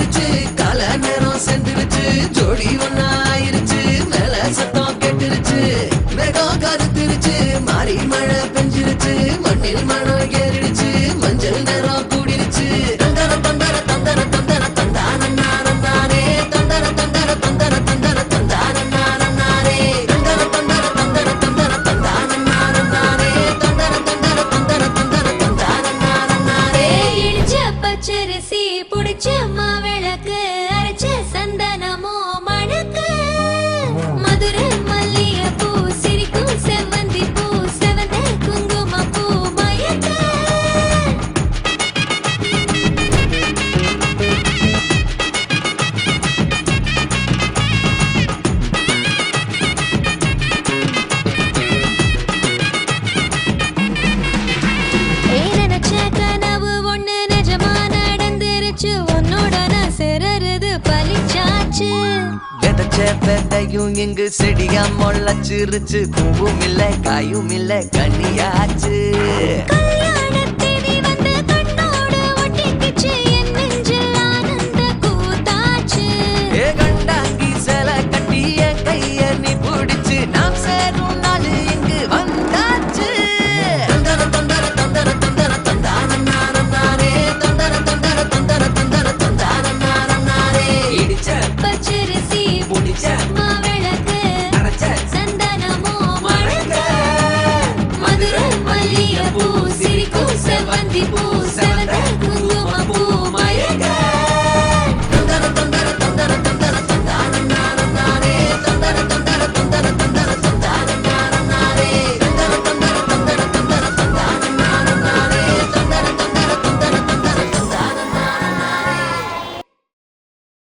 வந்துருச்சு கால நேரம் சென்றுருச்சு ஜோடி ஒன்னா ஆயிருச்சு மேல சத்தம் கெட்டுருச்சு மேகம் கருத்துருச்சு மாறி மழை பெஞ்சிருச்சு மண்ணில் மனம் ஏறிடுச்சு மஞ்சள் நேரம் கூடிருச்சு தந்தர தந்தர தந்தர தந்தர தந்தானே தந்தர தந்தர தந்தர தந்தர தந்தானே தந்தர தந்தர தந்தர தந்தர தந்தானே தந்தர தந்தர தந்தர தந்தர தந்தானே இடிச்ச பச்சரிசி புடிச்ச மாவிளக்கு அரைச்ச சந்தனமோ மணக்கு மதுரை மல்லிகை பூ சிரிக்கும் செவ்வந்தி பூ செவந்த குங்கும பூ மயக்க நினைச்ச கனவு ஒண்ணு நிஜமா நடந்துருச்சு உன்னோட நான் சிறருது பலிச்சாச்சு விதைச்ச விதையும் இங்கு செடியா முளைச்சிருச்சு பூவும் இல்ல காயும் இல்ல கனியாச்சு கல்யாணத்தேதி வந்து கண்ணோடு ஒட்டிக்கிச்சு என் நெஞ்சில் ஆனந்த கூத்தாச்சு ஏ கண்டாங்கி சில கட்டி என் கைய நீ பிடிச்சு நாம் சேரும் நாள் இங்கு வந்தாச்சு தந்தர தந்தர தந்தர தந்தர தந்தானே தந்தர தந்தர தந்தர தந்தர தந்தானே இடிச்ச பச்சரிசி புடிச்ச மாவிளக்கு அரைச்ச சந்தனமோ மணக்க மதுரை மல்லிகை பூ சிரிக்கும் செவ்வந்தி பூ